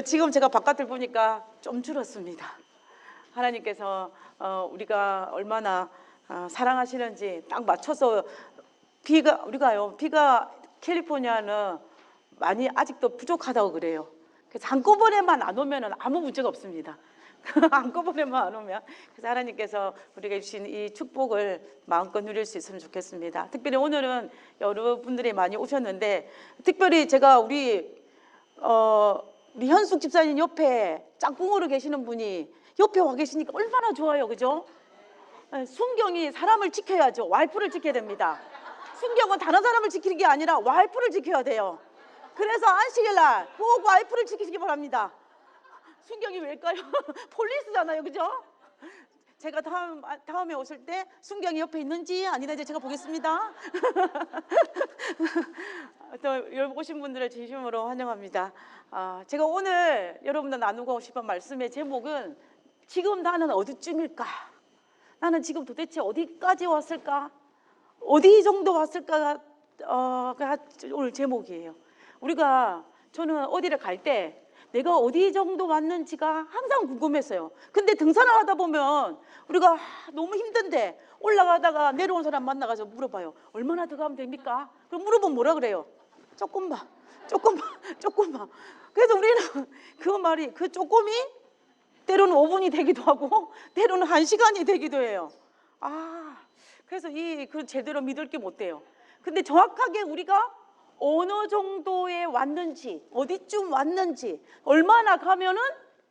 지금 제가 바깥을 보니까 좀 줄었습니다. 하나님께서 우리가 얼마나 사랑하시는지 딱 맞춰서 비가 캘리포니아는 많이 아직도 부족하다고 그래요. 그래서 한꺼번에만 안 오면 아무 문제가 없습니다. 한꺼번에만 안 오면. 그래서 하나님께서 우리에게 주신 이 축복을 마음껏 누릴 수 있으면 좋겠습니다. 특별히 오늘은 여러분들이 많이 오셨는데, 특별히 제가 우리 현숙 집사님 옆에 짝꿍으로 계시는 분이 옆에 와 계시니까 얼마나 좋아요, 그죠? 순경이 사람을 지켜야죠. 와이프를 지켜야 됩니다. 순경은 다른 사람을 지키는 게 아니라 와이프를 지켜야 돼요. 그래서 안식일날 꼭 와이프를 지키시기 바랍니다. 순경이 왜일까요? 폴리스잖아요, 그죠? 제가 다음에 오실 때 순경이 옆에 있는지 아니는지 제가 보겠습니다. 또 여러분 오신 분들을 진심으로 환영합니다. 제가 오늘 여러분들 나누고 싶은 말씀의 제목은 지금 나는 어디쯤일까? 나는 지금 도대체 어디까지 왔을까? 어디 정도 왔을까가 오늘 제목이에요. 저는 어디를 갈 때 내가 어디 정도 왔는지가 항상 궁금했어요. 근데 등산을 하다 보면 우리가 너무 힘든데 올라가다가 내려온 사람 만나가지고 물어봐요. 얼마나 더 가면 됩니까? 그럼 물어보면 뭐라 그래요? 조금만. 그래서 우리는 그 조금이 때로는 5분이 되기도 하고 때로는 1시간이 되기도 해요. 그래서 제대로 믿을 게 못 돼요. 근데 정확하게 우리가 어느 정도에 왔는지, 어디쯤 왔는지, 얼마나 가면은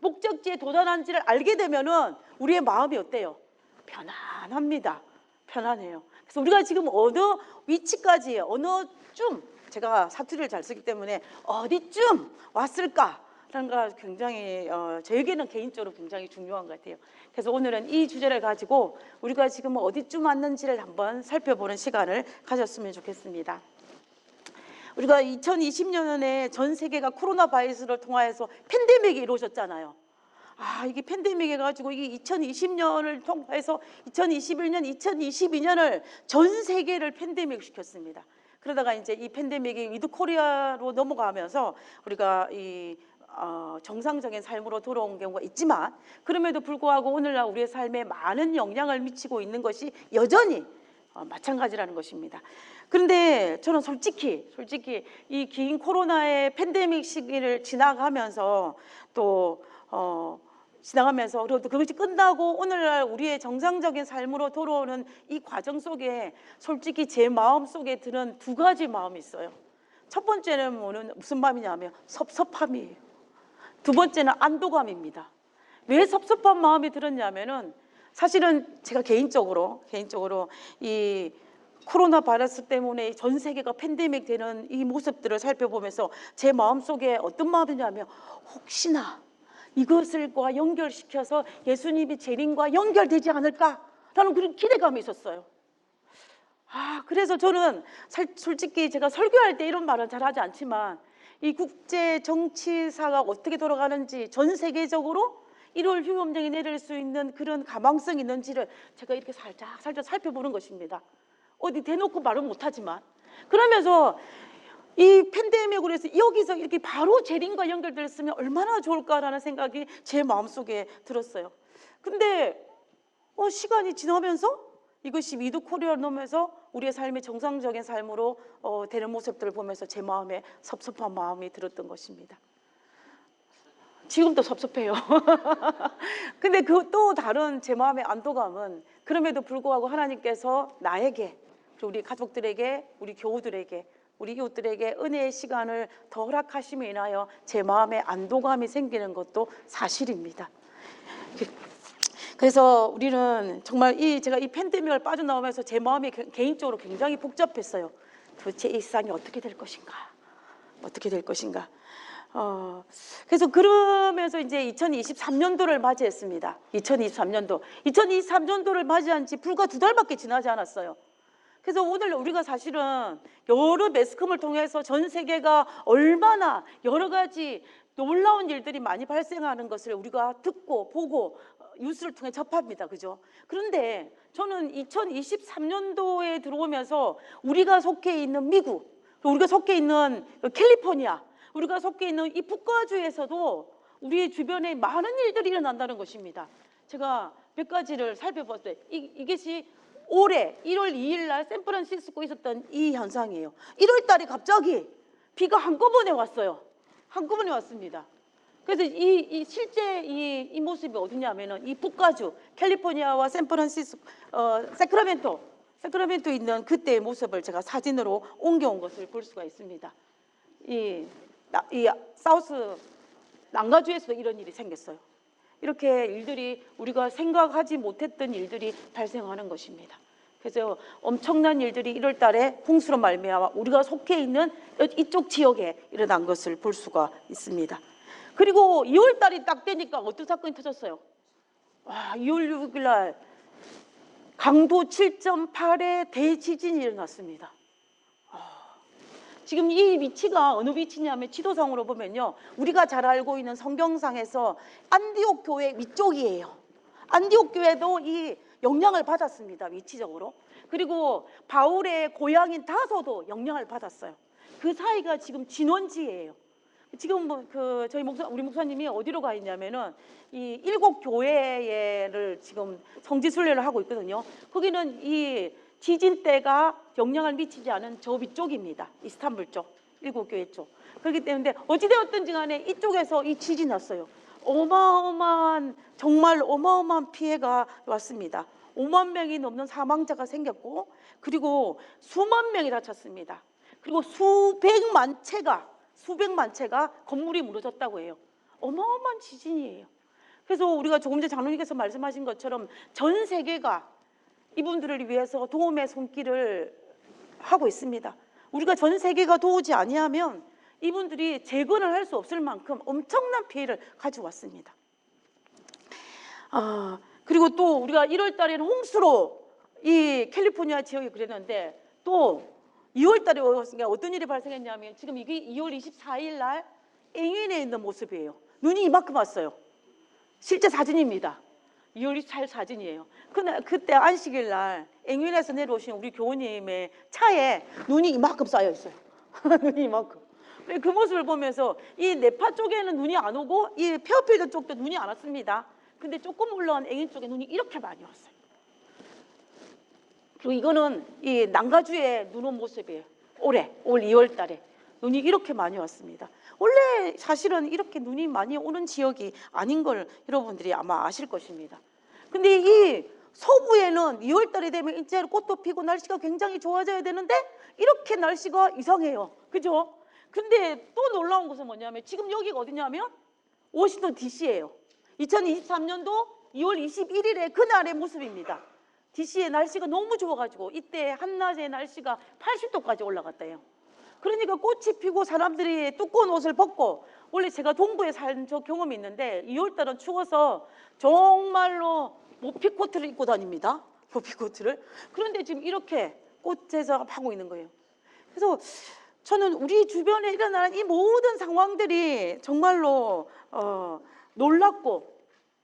목적지에 도달한지를 알게 되면은 우리의 마음이 어때요? 편안합니다. 편안해요. 그래서 우리가 지금 어느 위치까지, 어느쯤, 제가 사투리를 잘 쓰기 때문에 어디쯤 왔을까라는 거 굉장히 저에게는 개인적으로 굉장히 중요한 것 같아요. 그래서 오늘은 이 주제를 가지고 우리가 지금 어디쯤 왔는지를 한번 살펴보는 시간을 가졌으면 좋겠습니다. 우리가 2020년에 전 세계가 코로나 바이러스를 통해서 팬데믹이 이루어졌잖아요. 이게 팬데믹 해가지고 이게 2020년을 통해서 2021년, 2022년을 전 세계를 팬데믹 시켰습니다. 그러다가 이제 이 팬데믹이 위드 코리아로 넘어가면서 우리가 정상적인 삶으로 돌아온 경우가 있지만, 그럼에도 불구하고 오늘날 우리의 삶에 많은 영향을 미치고 있는 것이 여전히 마찬가지라는 것입니다. 그런데 저는 솔직히 이 긴 코로나의 팬데믹 시기를 지나가면서 그리고 또 그것이 끝나고 오늘날 우리의 정상적인 삶으로 돌아오는 이 과정 속에 솔직히 제 마음 속에 드는 두 가지 마음이 있어요. 첫 번째는 무슨 마음이냐면 섭섭함이에요. 두 번째는 안도감입니다. 왜 섭섭한 마음이 들었냐면은 사실은 제가 개인적으로 이 코로나 바이러스 때문에 전 세계가 팬데믹 되는 이 모습들을 살펴보면서 제 마음속에 어떤 마음이냐면 혹시나 이것을과 연결시켜서 예수님이 재림과 연결되지 않을까라는 그런 기대감이 있었어요. 그래서 저는 솔직히 제가 설교할 때 이런 말은 잘 하지 않지만 이 국제 정치사가 어떻게 돌아가는지, 전 세계적으로 1월 휴업령이 내릴 수 있는 그런 가망성이 있는지를 제가 이렇게 살짝 살펴보는 것입니다. 어디 대놓고 말은 못하지만. 그러면서 이 팬데믹으로 해서 여기서 이렇게 바로 재림과 연결됐으면 얼마나 좋을까라는 생각이 제 마음속에 들었어요. 근데 시간이 지나면서 이것이 위드 코리아를 넘어서 우리의 삶의 정상적인 삶으로 되는 모습들을 보면서 제 마음에 섭섭한 마음이 들었던 것입니다. 지금도 섭섭해요. 근데 그 또 다른 제 마음의 안도감은 그럼에도 불구하고 하나님께서 나에게, 그리고 우리 가족들에게, 우리 교우들에게, 우리 이웃들에게 은혜의 시간을 더 허락하심에 인하여 제 마음에 안도감이 생기는 것도 사실입니다. 그래서 우리는 정말 제가 이 팬데믹을 빠져나오면서 제 마음이 개인적으로 굉장히 복잡했어요. 도대체 이 세상이 어떻게 될 것인가? 그래서 그러면서 이제 2023년도를 맞이했습니다. 2023년도를 맞이한 지 불과 2달밖에 지나지 않았어요. 그래서 오늘 우리가 사실은 여러 매스컴을 통해서 전 세계가 얼마나 여러 가지 놀라운 일들이 많이 발생하는 것을 우리가 듣고 보고 뉴스를 통해 접합니다. 그죠? 그런데 저는 2023년도에 들어오면서 우리가 속해 있는 미국, 우리가 속해 있는 캘리포니아, 우리가 속해 있는 이 북가주에서도 우리 주변에 많은 일들이 일어난다는 것입니다. 제가 몇 가지를 살펴봤어요. 이것이 올해 1월 2일 날 샌프란시스코에 있었던 이 현상이에요. 1월 달에 갑자기 비가 한꺼번에 왔어요. 한꺼번에 왔습니다. 그래서 실제 이 모습이 어디냐면은 이 북가주 캘리포니아와 세크라멘토에 있는 그때의 모습을 제가 사진으로 옮겨온 것을 볼 수가 있습니다. 이 사우스 남가주에서 이런 일이 생겼어요. 이렇게 일들이 우리가 생각하지 못했던 일들이 발생하는 것입니다. 그래서 엄청난 일들이 1월 달에 홍수로 말미암아 우리가 속해 있는 이쪽 지역에 일어난 것을 볼 수가 있습니다. 그리고 2월 달이 딱 되니까 어떤 사건이 터졌어요. 2월 6일 날 강도 7.8의 대지진이 일어났습니다. 지금 이 위치가 어느 위치냐면 지도상으로 보면요, 우리가 잘 알고 있는 성경상에서 안디옥 교회 위쪽이에요. 안디옥 교회도 이 영향을 받았습니다, 위치적으로. 그리고 바울의 고향인 다소도 영향을 받았어요. 그 사이가 지금 진원지예요. 지금 우리 목사님이 어디로 가 있냐면은 이 7교회를 지금 성지순례를 하고 있거든요. 거기는 이 지진 때가 영향을 미치지 않은 저 위쪽입니다. 이스탄불 쪽, 7교회 쪽. 그렇기 때문에 어찌되었든지 간에 이쪽에서 이 지진이 났어요. 정말 어마어마한 피해가 왔습니다. 5만 명이 넘는 사망자가 생겼고, 그리고 수만 명이 다쳤습니다. 그리고 수백만 채가 건물이 무너졌다고 해요. 어마어마한 지진이에요. 그래서 우리가 조금 전에 장로님께서 말씀하신 것처럼 전 세계가 이분들을 위해서 도움의 손길을 하고 있습니다. 우리가 전 세계가 도우지 아니하면 이분들이 재건을 할 수 없을 만큼 엄청난 피해를 가져왔습니다. 그리고 또 우리가 1월 달에는 홍수로 이 캘리포니아 지역이 그랬는데, 또 2월 달에 어떤 일이 발생했냐면, 지금 이게 2월 24일 날 앵윈에 있는 모습이에요. 눈이 이만큼 왔어요. 실제 사진입니다. 2월 24일 사진이에요. 그때 안식일 날 앵윈에서 내려오신 우리 교우님의 차에 눈이 이만큼 쌓여 있어요. 눈이 이만큼. 그 모습을 보면서 이 네파 쪽에는 눈이 안 오고 이 페어필드 쪽도 눈이 안 왔습니다. 근데 조금 올라온 앵윈 쪽에 눈이 이렇게 많이 왔어요. 그리고 이거는 이 남가주의 눈 온 모습이에요. 올 2월 달에 눈이 이렇게 많이 왔습니다. 원래 사실은 이렇게 눈이 많이 오는 지역이 아닌 걸 여러분들이 아마 아실 것입니다. 근데 이 서부에는 2월 달이 되면 이제 꽃도 피고 날씨가 굉장히 좋아져야 되는데 이렇게 날씨가 이상해요. 그죠? 근데 또 놀라운 것은 뭐냐면, 지금 여기가 어디냐면 워싱턴 DC예요. 2023년도 2월 21일에 그날의 모습입니다. DC의 날씨가 너무 좋아가지고 이때 한낮의 날씨가 80도까지 올라갔대요. 그러니까 꽃이 피고 사람들이 두꺼운 옷을 벗고, 원래 제가 동부에 산 저 경험이 있는데 2월 달은 추워서 정말로 모피코트를 입고 다닙니다. 모피코트를. 그런데 지금 이렇게 꽃에서 하고 있는 거예요. 그래서 저는 우리 주변에 일어나는 이 모든 상황들이 정말로 놀랍고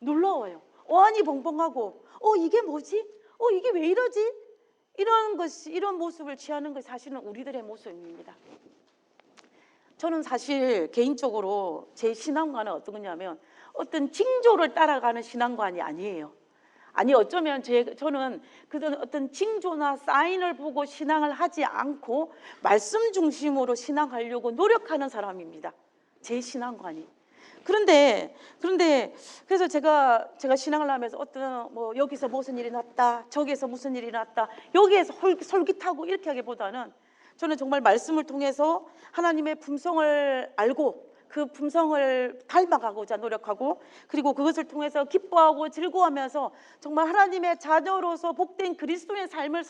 놀라워요. 어안이 벙벙하고 이게 뭐지? 이게 왜 이러지? 이런 모습을 취하는 것이 사실은 우리들의 모습입니다. 저는 사실 개인적으로 제 신앙관은 어떤 거냐면, 어떤 징조를 따라가는 신앙관이 아니에요. 아니, 어쩌면 저는 그런 어떤 징조나 사인을 보고 신앙을 하지 않고 말씀 중심으로 신앙하려고 노력하는 사람입니다. 제 신앙관이. 그런데 그래서 제가 신앙을 하면서 어떤 여기서 무슨 일이 났다, 저기에서 무슨 일이 났다, 여기에서 솔깃하고 이렇게 하기보다는 저는 정말 말씀을 통해서 하나님의 품성을 알고 그 품성을 닮아가고자 노력하고, 그리고 그것을 통해서 기뻐하고 즐거워하면서 정말 하나님의 자녀로서 복된 그리스도의 삶을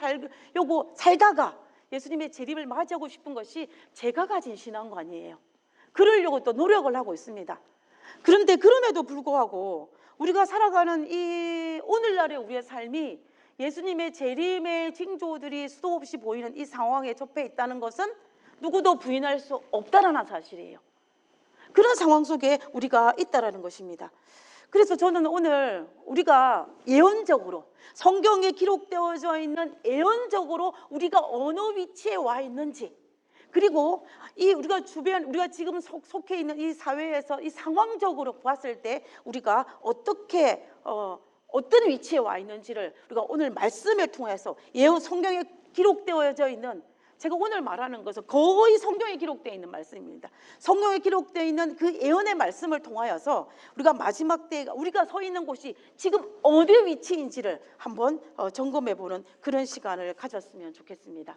살다가 예수님의 재림을 맞이하고 싶은 것이 제가 가진 신앙관이에요. 그러려고 또 노력을 하고 있습니다. 그런데 그럼에도 불구하고 우리가 살아가는 이 오늘날의 우리의 삶이 예수님의 재림의 징조들이 수도 없이 보이는 이 상황에 접해 있다는 것은 누구도 부인할 수 없다는 사실이에요. 그런 상황 속에 우리가 있다라는 것입니다. 그래서 저는 오늘 우리가 예언적으로, 성경에 기록되어져 있는 예언적으로 우리가 어느 위치에 와 있는지, 그리고 이 우리가 우리가 지금 속해 있는 이 사회에서 이 상황적으로 봤을 때 우리가 어떻게 어떤 위치에 와 있는지를 우리가 오늘 말씀을 통해서 성경에 기록되어져 있는, 제가 오늘 말하는 것은 거의 성경에 기록되어 있는 말씀입니다. 성경에 기록되어 있는 그 예언의 말씀을 통하여서 우리가 마지막 때에 우리가 서 있는 곳이 지금 어디 위치인지를 한번 점검해 보는 그런 시간을 가졌으면 좋겠습니다.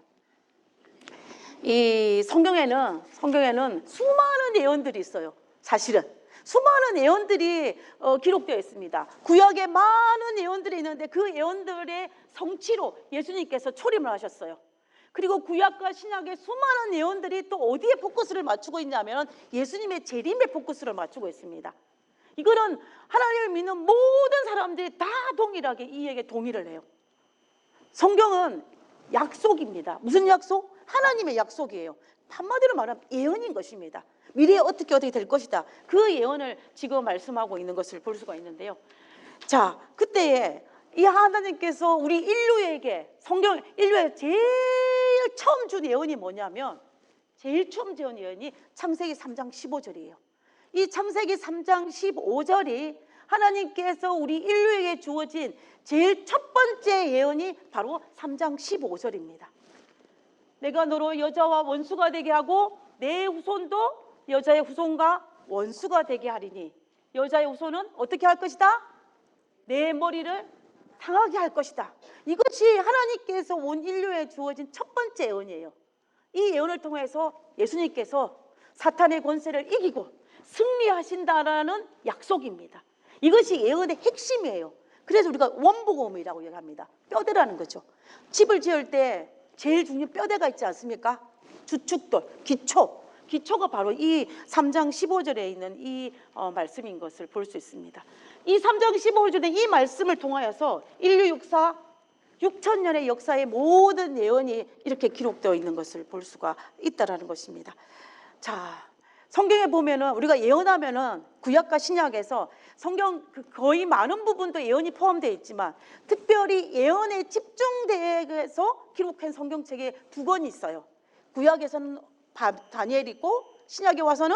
이 성경에는 수많은 예언들이 있어요. 사실은 수많은 예언들이 기록되어 있습니다. 구약에 많은 예언들이 있는데 그 예언들의 성취로 예수님께서 초림을 하셨어요. 그리고 구약과 신약의 수많은 예언들이 또 어디에 포커스를 맞추고 있냐면 예수님의 재림에 포커스를 맞추고 있습니다. 이거는 하나님을 믿는 모든 사람들이 다 동일하게 이에게 동의를 해요. 성경은 약속입니다. 무슨 약속? 하나님의 약속이에요. 한마디로 말하면 예언인 것입니다. 미래에 어떻게 될 것이다. 그 예언을 지금 말씀하고 있는 것을 볼 수가 있는데요. 자, 그때에 이 하나님께서 우리 인류에게 인류에 제일 처음 준 예언이 뭐냐면, 제일 처음 준 예언이 창세기 3장 15절이에요. 이 창세기 3장 15절이 하나님께서 우리 인류에게 주어진 제일 첫 번째 예언이 바로 3장 15절입니다. 내가 너로 여자와 원수가 되게 하고 내 후손도 여자의 후손과 원수가 되게 하리니, 여자의 후손은 어떻게 할 것이다? 내 머리를 상하게 할 것이다. 이것이 하나님께서 온 인류에 주어진 첫 번째 예언이에요. 이 예언을 통해서 예수님께서 사탄의 권세를 이기고 승리하신다라는 약속입니다. 이것이 예언의 핵심이에요. 그래서 우리가 원복음이라고 얘기합니다. 뼈대라는 거죠. 집을 지을 때 제일 중요한 뼈대가 있지 않습니까? 주축돌, 기초가 바로 이 3장 15절에 있는 이 말씀인 것을 볼 수 있습니다. 이 3장 15절의 이 말씀을 통하여서 인류 역사 6,000년의 역사의 모든 예언이 이렇게 기록되어 있는 것을 볼 수가 있다라는 것입니다. 자, 성경에 보면은 우리가 예언하면은 구약과 신약에서 성경 거의 많은 부분도 예언이 포함되어 있지만 특별히 예언에 집중돼서 기록한 성경책이 두 권이 있어요. 구약에서는 다니엘이 있고 신약에 와서는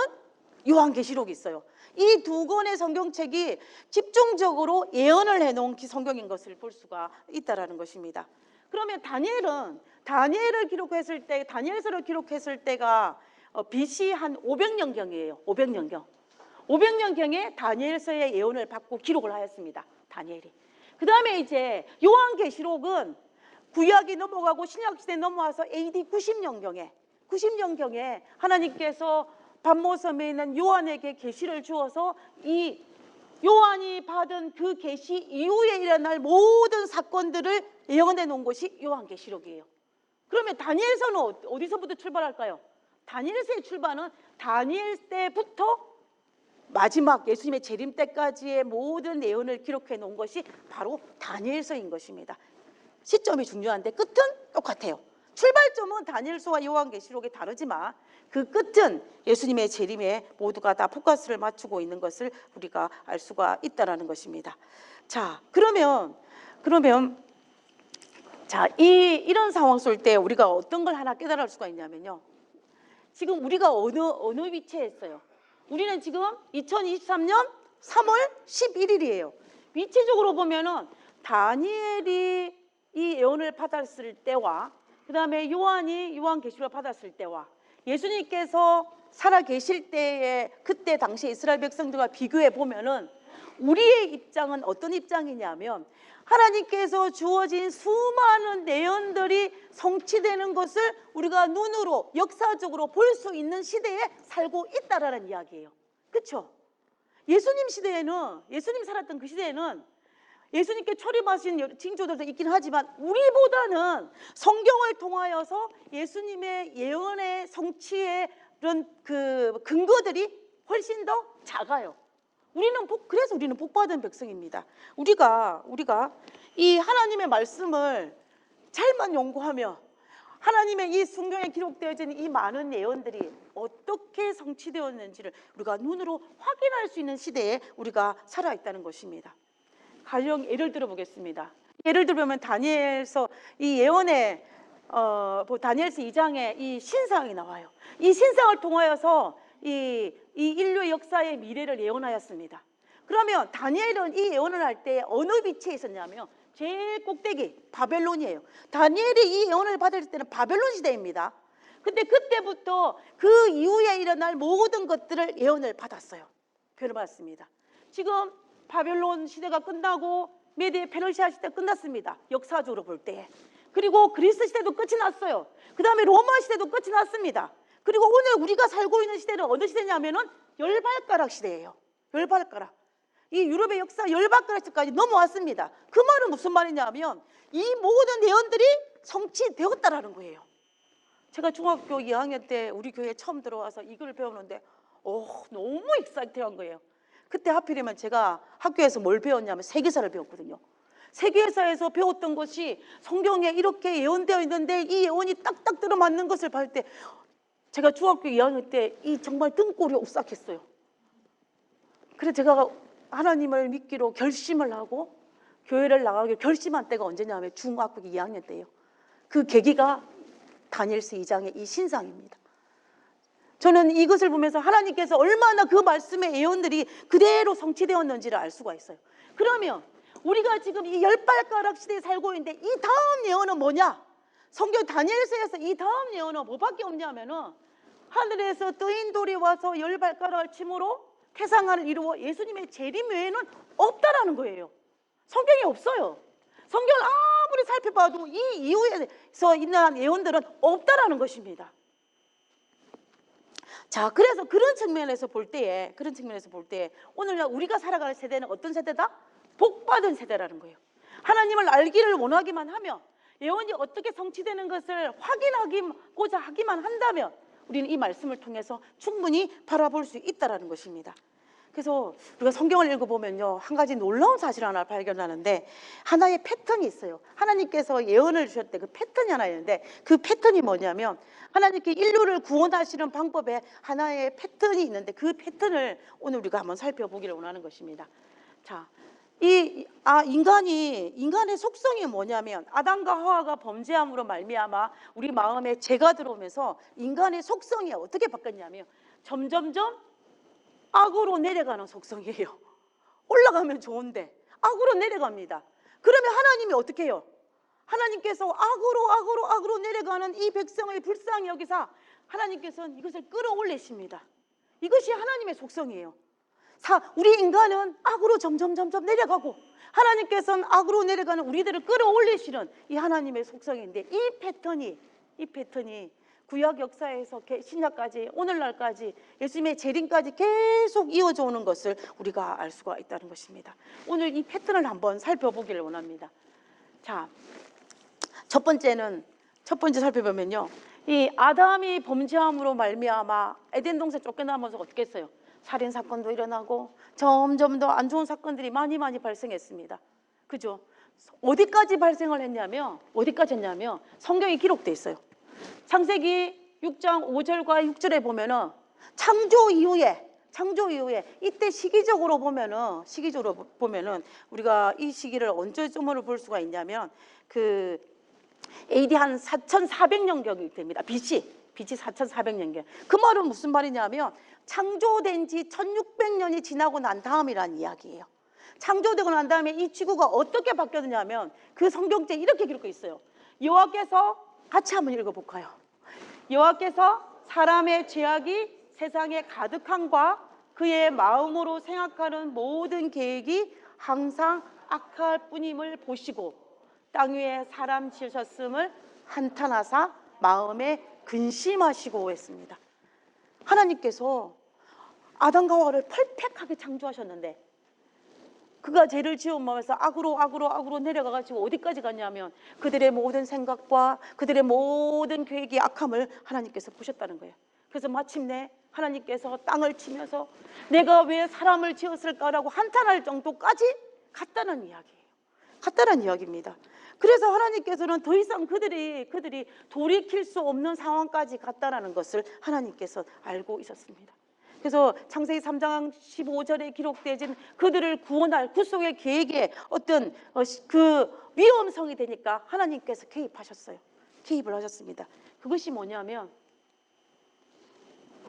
요한계시록이 있어요. 이 두 권의 성경책이 집중적으로 예언을 해놓은 성경인 것을 볼 수가 있다라는 것입니다. 그러면 다니엘을 기록했을 때, 다니엘서를 기록했을 때가 BC 한 500년경이에요. 500년경에 다니엘서의 예언을 받고 기록을 하였습니다. 다니엘이. 그 다음에 이제 요한계시록은 구약이 넘어가고 신약시대 넘어와서 AD 90년경에 하나님께서 반모섬에 있는 요한에게 계시를 주어서 이 요한이 받은 그 계시 이후에 일어날 모든 사건들을 예언해 놓은 것이 요한계시록이에요. 그러면 다니엘서는 어디서부터 출발할까요? 다니엘서의 출발은 다니엘 때부터 마지막 예수님의 재림 때까지의 모든 예언을 기록해 놓은 것이 바로 다니엘서인 것입니다. 시점이 중요한데 끝은 똑같아요. 출발점은 다니엘서와 요한계시록이 다르지만 그 끝은 예수님의 재림에 모두가 다 포커스를 맞추고 있는 것을 우리가 알 수가 있다라는 것입니다. 자, 그러면 자, 이런 상황 속 때 우리가 어떤 걸 하나 깨달을 수가 있냐면요. 지금 우리가 어느 위치에 있어요? 우리는 지금 2023년 3월 11일이에요. 위치적으로 보면은 다니엘이 이 예언을 받았을 때와 그 다음에 요한이 요한계시록을 받았을 때와 예수님께서 살아 계실 때의 그때 당시 이스라엘 백성들과 비교해 보면은 우리의 입장은 어떤 입장이냐면 하나님께서 주어진 수많은 예언들이 성취되는 것을 우리가 눈으로 역사적으로 볼 수 있는 시대에 살고 있다라는 이야기예요. 그렇죠? 예수님 시대에는, 예수님 살았던 그 시대에는 예수님께 초림하신 징조들도 있긴 하지만 우리보다는 성경을 통하여서 예수님의 예언의 성취의 그런 그 근거들이 훨씬 더 작아요. 그래서 우리는 복받은 백성입니다. 우리가 이 하나님의 말씀을 잘만 연구하며 하나님의 이 성경에 기록되어진 이 많은 예언들이 어떻게 성취되었는지를 우리가 눈으로 확인할 수 있는 시대에 우리가 살아있다는 것입니다. 가령 예를 들어 보겠습니다. 예를 들면 다니엘서 이 예언의 다니엘서 2장에 이 신상이 나와요. 이 신상을 통하여서 이 인류의 역사의 미래를 예언하였습니다. 그러면 다니엘은 이 예언을 할 때 어느 위치에 있었냐면 제일 꼭대기 바벨론이에요. 다니엘이 이 예언을 받을 때는 바벨론 시대입니다. 근데 그때부터 그 이후에 일어날 모든 것들을 예언을 받았어요. 표현을 받았습니다. 지금 바벨론 시대가 끝나고 메데 페르시아 시대 끝났습니다. 역사적으로 볼 때. 그리고 그리스 시대도 끝이 났어요. 그 다음에 로마 시대도 끝이 났습니다. 그리고 오늘 우리가 살고 있는 시대는 어느 시대냐면은 열발가락 시대예요. 열발가락. 이 유럽의 역사 열발가락 시대까지 넘어왔습니다. 그 말은 무슨 말이냐면 이 모든 예언들이 성취되었다라는 거예요. 제가 중학교 2학년 때 우리 교회에 처음 들어와서 이걸 배우는데 너무 익사이트한 거예요. 그때 하필이면 제가 학교에서 뭘 배웠냐면 세계사를 배웠거든요. 세계사에서 배웠던 것이 성경에 이렇게 예언되어 있는데 이 예언이 딱딱 들어맞는 것을 볼 때 제가 중학교 2학년 때 이 정말 등골이 오싹했어요. 그래서 제가 하나님을 믿기로 결심을 하고 교회를 나가기로 결심한 때가 언제냐면 중학교 2학년 때예요. 그 계기가 다니엘서 2장의 이 신상입니다. 저는 이것을 보면서 하나님께서 얼마나 그 말씀의 예언들이 그대로 성취되었는지를 알 수가 있어요. 그러면 우리가 지금 이 열발가락 시대에 살고 있는데 이 다음 예언은 뭐냐? 성경 다니엘서에서 이 다음 예언은 뭐밖에 없냐면은 하늘에서 뜨인 돌이 와서 열발가락을 침으로 태상을 이루어 예수님의 재림 외에는 없다라는 거예요. 성경에 없어요. 성경을 아무리 살펴봐도 이 이후에서 있는 예언들은 없다라는 것입니다. 자, 그래서 그런 측면에서 볼 때에 오늘날 우리가 살아가는 세대는 어떤 세대다? 복받은 세대라는 거예요. 하나님을 알기를 원하기만 하면 예언이 어떻게 성취되는 것을 확인하고자 하기만 한다면 우리는 이 말씀을 통해서 충분히 바라볼 수 있다는 것입니다. 그래서 우리가 성경을 읽어보면요, 한 가지 놀라운 사실 하나 발견하는데 하나의 패턴이 있어요. 하나님께서 예언을 주셨을 때 그 패턴이 하나 있는데 그 패턴이 뭐냐면 하나님께 인류를 구원하시는 방법에 하나의 패턴이 있는데 그 패턴을 오늘 우리가 한번 살펴보기를 원하는 것입니다. 자, 인간의 속성이 뭐냐면 아담과 하와가 범죄함으로 말미암아 우리 마음에 죄가 들어오면서 인간의 속성이 어떻게 바뀌었냐면 점점점 악으로 내려가는 속성이에요. 올라가면 좋은데 악으로 내려갑니다. 그러면 하나님이 어떻게 해요? 하나님께서 악으로 내려가는 이 백성의 불쌍히 여기서 하나님께서는 이것을 끌어올리십니다. 이것이 하나님의 속성이에요. 우리 인간은 악으로 점점 내려가고 하나님께서는 악으로 내려가는 우리들을 끌어올리시는 이 하나님의 속성인데 이 패턴이 구약 역사에서 신약까지 오늘날까지 예수님의 재림까지 계속 이어져 오는 것을 우리가 알 수가 있다는 것입니다. 오늘 이 패턴을 한번 살펴보기를 원합니다. 자, 첫 번째 살펴보면요, 이 아담이 범죄함으로 말미암아 에덴 동산 쫓겨나면서 어떻게 했어요? 살인 사건도 일어나고 점점 더 안 좋은 사건들이 많이 발생했습니다. 그죠? 어디까지 발생을 했냐면 성경에 기록돼 있어요. 창세기 6장 5절과 6절에 보면은 창조 이후에 이때 시기적으로 보면은 우리가 이 시기를 언제쯤으로 볼 수가 있냐면 그 AD 한 4400년경이 됩니다. BC 4400년경. 그 말은 무슨 말이냐면 창조된 지 1600년이 지나고 난 다음이라는 이야기예요. 창조되고 난 다음에 이 지구가 어떻게 바뀌었냐면 그 성경책에 이렇게 기록되어 있어요. 여호와께서, 같이 한번 읽어볼까요? 여호와께서 사람의 죄악이 세상에 가득함과 그의 마음으로 생각하는 모든 계획이 항상 악할 뿐임을 보시고 땅 위에 사람 지으셨음을 한탄하사 마음에 근심하시고 했습니다. 하나님께서 아담과 하와를 퍼펙트하게 창조하셨는데 그가 죄를 지은 마음에서 악으로 내려가가지고 어디까지 갔냐면 그들의 모든 생각과 그들의 모든 계획이 악함을 하나님께서 보셨다는 거예요. 그래서 마침내 하나님께서 땅을 치면서 내가 왜 사람을 지었을까라고 한탄할 정도까지 갔다는 이야기입니다. 그래서 하나님께서는 더 이상 그들이 돌이킬 수 없는 상황까지 갔다라는 것을 하나님께서 알고 있었습니다. 그래서 창세기 3장 15절에 기록되어진 그들을 구원할 구속의 계획에 어떤 그 위험성이 되니까 하나님께서 개입하셨어요. 개입을 하셨습니다. 그것이 뭐냐면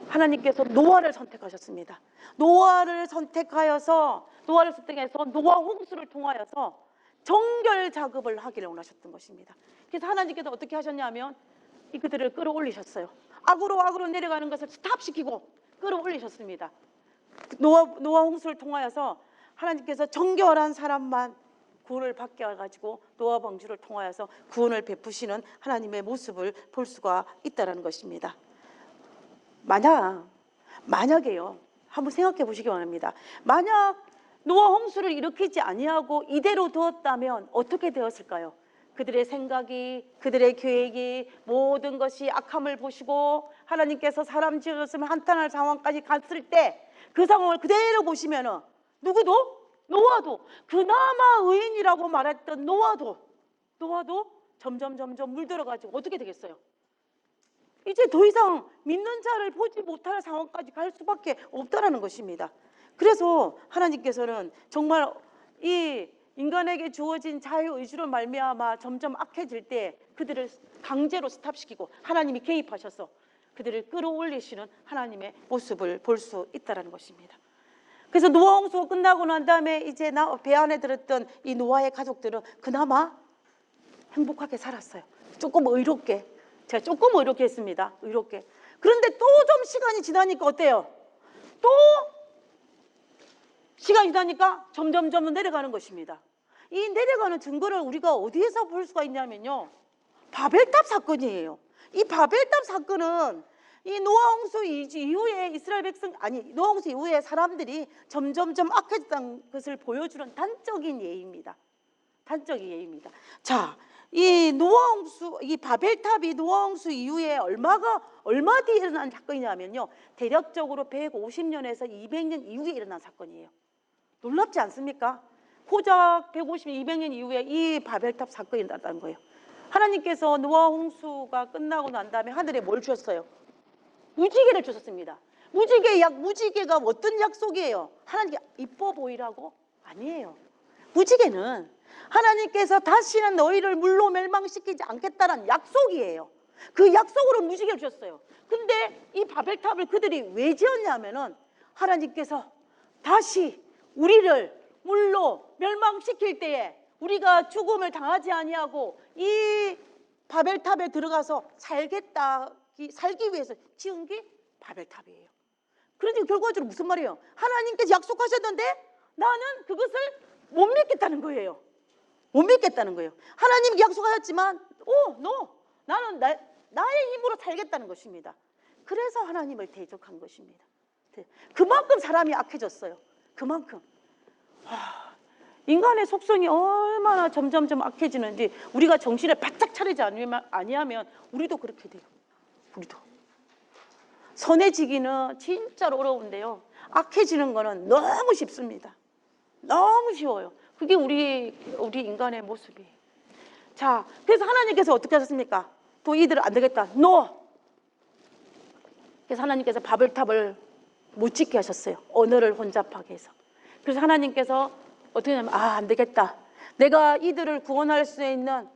하나님께서 노아를 선택하셨습니다. 노아를 선택해서 노아 홍수를 통하여서 정결 작업을 하기를 원하셨던 것입니다. 그래서 하나님께서 어떻게 하셨냐면 그들을 끌어올리셨어요. 악으로 내려가는 것을 스탑시키고 끌어올리셨습니다. 노아 홍수를 통하여서 하나님께서 정결한 사람만 구원을 받게 해가지고 노아 방주를 통하여서 구원을 베푸시는 하나님의 모습을 볼 수가 있다는 것입니다. 만약에요, 한번 생각해 보시기 바랍니다. 만약 노아 홍수를 일으키지 아니하고 이대로 두었다면 어떻게 되었을까요? 그들의 생각이, 그들의 계획이, 모든 것이 악함을 보시고 하나님께서 사람 지었으면 한탄할 상황까지 갔을 때 그 상황을 그대로 보시면은 누구도? 노아도, 그나마 의인이라고 말했던 노아도 점점 물들어가지고 어떻게 되겠어요? 이제 더 이상 믿는 자를 보지 못할 상황까지 갈 수밖에 없다라는 것입니다. 그래서 하나님께서는 정말 이 인간에게 주어진 자유의지로 말미암아 점점 악해질 때 그들을 강제로 스탑시키고 하나님이 개입하셔서 그들을 끌어올리시는 하나님의 모습을 볼 수 있다는 것입니다. 그래서 노아 홍수가 끝나고 난 다음에 이제 배 안에 들었던 이 노아의 가족들은 그나마 행복하게 살았어요. 조금 의롭게. 제가 조금 의롭게 했습니다. 의롭게. 그런데 또 좀 시간이 지나니까 어때요? 또 시간이 지나니까 점점 내려가는 것입니다. 이 내려가는 증거를 우리가 어디에서 볼 수가 있냐면요, 바벨탑 사건이에요. 이 바벨탑 사건은 이 노아 홍수 이후에 노아 홍수 이후에 사람들이 점점 악해졌다는 것을 보여주는 단적인 예입니다. 단적인 예입니다. 자, 이 바벨탑이 노아 홍수 이후에 얼마 뒤에 일어난 사건이냐면요, 대략적으로 150년에서 200년 이후에 일어난 사건이에요. 놀랍지 않습니까? 고작 150년, 200년 이후에 이 바벨탑 사건이 일어났다는 거예요. 하나님께서 노아 홍수가 끝나고 난 다음에 하늘에 뭘 주셨어요? 무지개를 주셨습니다. 무지개가 어떤 약속이에요? 하나님께 이뻐 보이라고? 아니에요. 무지개는 하나님께서 다시는 너희를 물로 멸망시키지 않겠다는 약속이에요. 그 약속으로 무지개를 주셨어요. 근데 이 바벨탑을 그들이 왜 지었냐면은 하나님께서 다시 우리를 물로 멸망시킬 때에 우리가 죽음을 당하지 아니하고 이 바벨탑에 들어가서 살기 위해서 지은 게 바벨탑이에요. 그러니까 결과적으로 무슨 말이에요? 하나님께서 약속하셨는데 나는 그것을 못 믿겠다는 거예요. 못 믿겠다는 거예요. 하나님께 약속하셨지만 나는 나의 힘으로 살겠다는 것입니다. 그래서 하나님을 대적한 것입니다. 그만큼 사람이 악해졌어요. 그만큼. 인간의 속성이 얼마나 점점 악해지는지 우리가 정신을 바짝 차리지 아니하면 우리도 그렇게 돼요. 우리도. 선해지기는 진짜로 어려운데요, 악해지는 거는 너무 쉽습니다. 너무 쉬워요. 그게 우리 인간의 모습이에요. 자, 그래서 하나님께서 어떻게 하셨습니까? 또 이들은 안 되겠다. 그래서 하나님께서 바벨탑을 못 짓게 하셨어요. 언어를 혼잡하게 해서. 그래서 하나님께서 어떻게 하냐면 안 되겠다. 내가 이들을 구원할 수 있는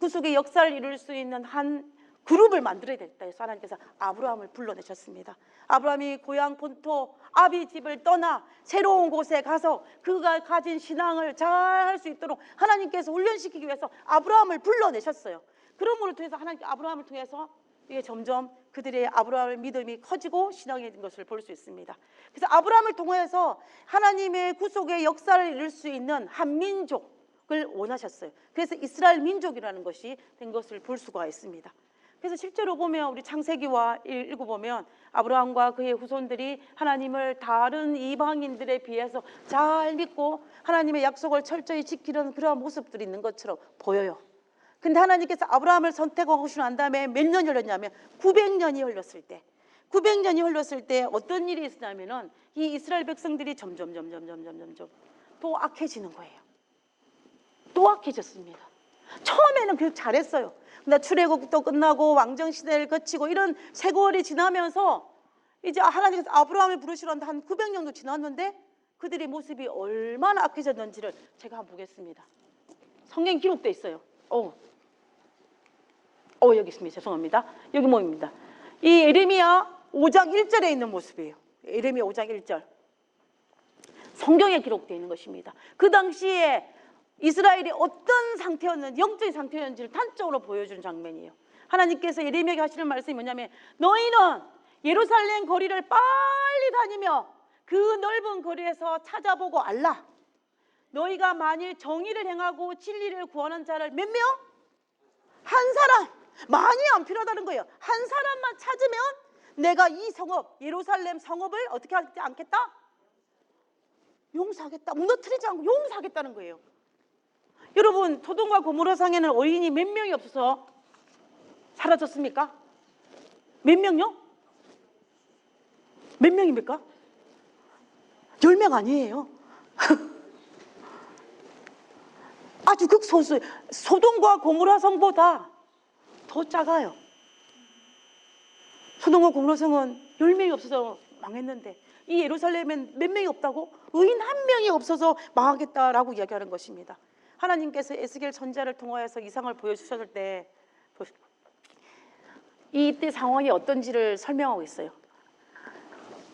구속의 역사를 이룰 수 있는 한 그룹을 만들어야 되겠다 해서 하나님께서 아브라함을 불러내셨습니다. 아브라함이 고향 본토 아비 집을 떠나 새로운 곳에 가서 그가 가진 신앙을 잘 할 수 있도록 하나님께서 훈련시키기 위해서 아브라함을 불러내셨어요. 그러므로 통해서 하나님께 아브라함을 통해서 이게 점점 그들의 아브라함의 믿음이 커지고 신앙이 된 것을 볼 수 있습니다. 그래서 아브라함을 통해서 하나님의 구속의 역사를 이룰 수 있는 한 민족을 원하셨어요. 그래서 이스라엘 민족이라는 것이 된 것을 볼 수가 있습니다. 그래서 실제로 보면 우리 창세기와 읽어보면 아브라함과 그의 후손들이 하나님을 다른 이방인들에 비해서 잘 믿고 하나님의 약속을 철저히 지키는 그러한 모습들이 있는 것처럼 보여요. 근데 하나님께서 아브라함을 선택하고 난 다음에 몇 년이 흘렀냐면 900년이 흘렀을 때 어떤 일이 있었냐면은 이 이스라엘 백성들이 점점 또 악해지는 거예요. 또 악해졌습니다. 처음에는 그렇게 잘했어요. 근데 출애굽도 끝나고 왕정 시대를 거치고 이런 세월이 지나면서 이제 하나님께서 아브라함을 부르시는데 한 900년도 지났는데 그들의 모습이 얼마나 악해졌는지를 제가 한번 보겠습니다. 성경에 기록되어 있어요. 여기 있습니다. 죄송합니다. 여기 뭐입니다. 이 예레미야 5장 1절에 있는 모습이에요. 예레미야 5장 1절. 성경에 기록되어 있는 것입니다. 그 당시에 이스라엘이 어떤 상태였는지, 영적인 상태였는지를 단적으로 보여주는 장면이에요. 하나님께서 예레미야에게 하시는 말씀이 뭐냐면, 너희는 예루살렘 거리를 빨리 다니며 그 넓은 거리에서 찾아보고 알라. 너희가 만일 정의를 행하고 진리를 구하는 자를 몇 명? 한 사람. 많이 안 필요하다는 거예요. 한 사람만 찾으면 내가 이 성읍, 예루살렘 성읍을 어떻게 하지 않겠다? 용서하겠다. 무너뜨리지 않고 용서하겠다는 거예요. 여러분, 소돔과 고모라 상에는 어린이 몇 명이 없어서 사라졌습니까? 몇 명요? 몇 명입니까? 10명 아니에요. 아주 극소수. 소돔과 고모라 성보다 더 작아요. 소돔과 고모라 성은 10명이 없어서 망했는데, 이 예루살렘엔 몇 명이 없다고? 의인 한 명이 없어서 망하겠다라고 이야기하는 것입니다. 하나님께서 에스겔 선지자를 통하여서 이상을 보여주셨을 때 이때 상황이 어떤지를 설명하고 있어요.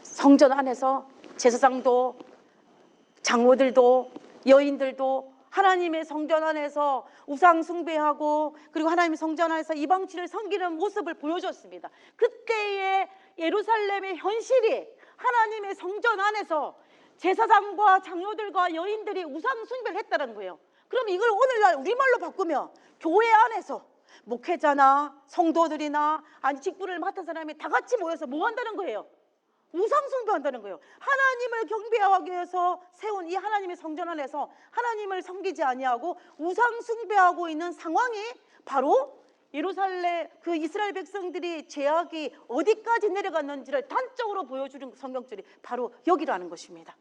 성전 안에서 제사장도 장로들도 여인들도 하나님의 성전 안에서 우상 숭배하고, 그리고 하나님의 성전 안에서 이방신을 섬기는 모습을 보여줬습니다. 그때의 예루살렘의 현실이 하나님의 성전 안에서 제사장과 장로들과 여인들이 우상 숭배를 했다는 거예요. 그럼 이걸 오늘날 우리말로 바꾸면 교회 안에서 목회자나 성도들이나 아니 직분을 맡은 사람이 다 같이 모여서 뭐 한다는 거예요? 우상 숭배한다는 거예요. 하나님을 경배하기 위해서 세운 이 하나님의 성전 안에서 하나님을 섬기지 아니하고 우상 숭배하고 있는 상황이 바로 예루살렘 그 이스라엘 백성들이 죄악이 어디까지 내려갔는지를 단적으로 보여주는 성경줄이 바로 여기라는 것입니다.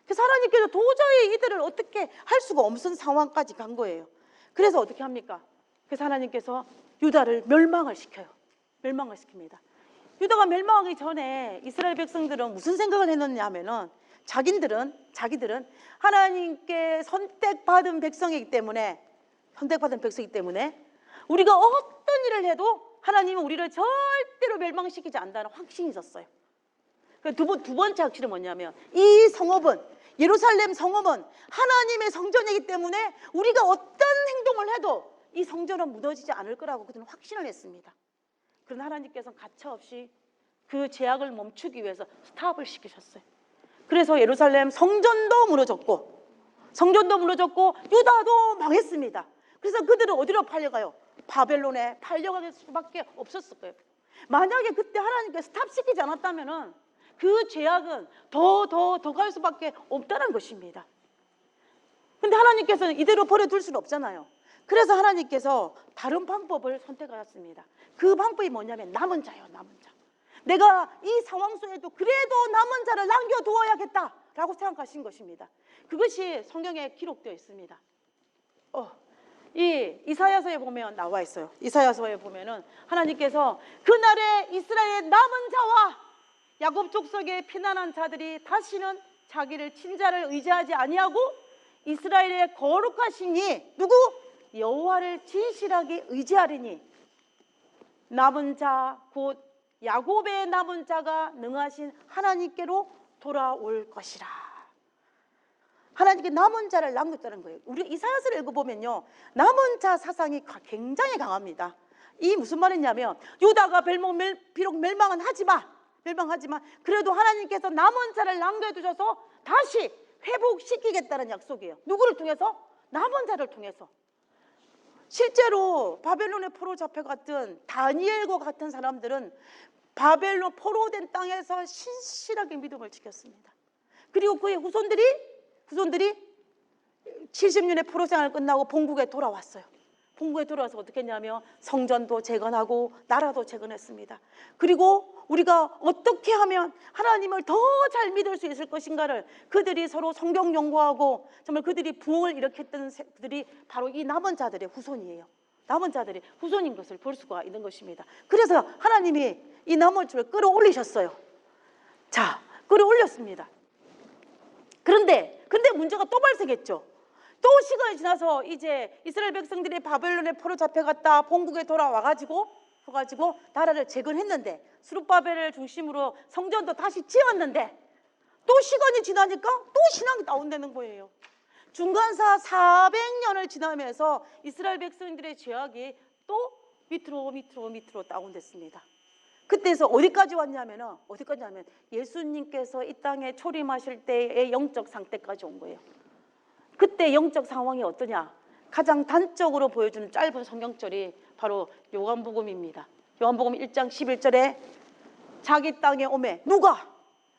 그래서 하나님께서 도저히 이들을 어떻게 할 수가 없는 상황까지 간 거예요. 그래서 어떻게 합니까? 그래서 하나님께서 유다를 멸망을 시켜요. 멸망을 시킵니다. 유다가 멸망하기 전에 이스라엘 백성들은 무슨 생각을 했느냐 하면은 자기들은 하나님께 선택받은 백성이기 때문에 우리가 어떤 일을 해도 하나님은 우리를 절대로 멸망시키지 않는다는 확신이 있었어요. 두 번째 확신은 뭐냐면, 이 성읍은, 예루살렘 성읍은 하나님의 성전이기 때문에 우리가 어떤 행동을 해도 이 성전은 무너지지 않을 거라고 그들은 확신을 했습니다. 그러나 하나님께서는 가차없이 그 죄악을 멈추기 위해서 스탑을 시키셨어요. 그래서 예루살렘 성전도 무너졌고 유다도 망했습니다. 그래서 그들은 어디로 팔려가요? 바벨론에 팔려갈 수밖에 없었을 거예요. 만약에 그때 하나님께 스탑시키지 않았다면 그 죄악은 더 갈 수밖에 없다는 것입니다. 근데 하나님께서는 이대로 버려둘 수는 없잖아요. 그래서 하나님께서 다른 방법을 선택하셨습니다. 그 방법이 뭐냐면 남은 자예요. 남은 자. 내가 이 상황 속에도 그래도 남은 자를 남겨두어야겠다라고 생각하신 것입니다. 그것이 성경에 기록되어 있습니다. 이 이사야서에 보면 나와 있어요. 이사야서에 보면은 하나님께서 그날에 이스라엘의 남은 자와 야곱 족속에 피난한 자들이 다시는 자기를 친자를 의지하지 아니하고 이스라엘의 거룩하신 이 누구? 여호와를 진실하게 의지하리니 남은 자 곧 야곱의 남은 자가 능하신 하나님께로 돌아올 것이라. 하나님께 남은 자를 남겼다는 거예요. 우리 이사야서를 읽어보면요, 남은 자 사상이 굉장히 강합니다. 이 무슨 말이냐면, 유다가 비록 멸망은 하지만 그래도 하나님께서 남은 자를 남겨두셔서 다시 회복시키겠다는 약속이에요. 누구를 통해서? 남은 자를 통해서. 실제로 바벨론의 포로 잡혀갔던 다니엘과 같은 사람들은 바벨론 포로된 땅에서 신실하게 믿음을 지켰습니다. 그리고 그의 후손들이 70년의 포로 생활을 끝나고 본국에 돌아왔어요. 본국에 돌아와서 어떻게 했냐면 성전도 재건하고 나라도 재건했습니다. 그리고 우리가 어떻게 하면 하나님을 더 잘 믿을 수 있을 것인가를 그들이 서로 성경 연구하고 정말 그들이 부흥을 일으켰던 그들이 바로 이 남은 자들의 후손이에요. 남은 자들의 후손인 것을 볼 수가 있는 것입니다. 그래서 하나님이 이 남은 자를 끌어올리셨어요. 자, 끌어올렸습니다. 그런데 문제가 또 발생했죠. 또 시간이 지나서 이제 이스라엘 백성들이 바벨론에 포로 잡혀갔다 본국에 돌아와가지고 나라를 재건했는데, 스룹바벨을 중심으로 성전도 다시 지었는데, 또 시간이 지나니까 또 신앙이 다운되는 거예요. 중간사 400년을 지나면서 이스라엘 백성들의 죄악이 또 밑으로 다운됐습니다. 그때서 어디까지 왔냐면 예수님께서 이 땅에 초림하실 때의 영적 상태까지 온 거예요. 그때 영적 상황이 어떠냐? 가장 단적으로 보여주는 짧은 성경절이 바로 요한복음입니다. 요한복음 1장 11절에 자기 땅에 오매, 누가?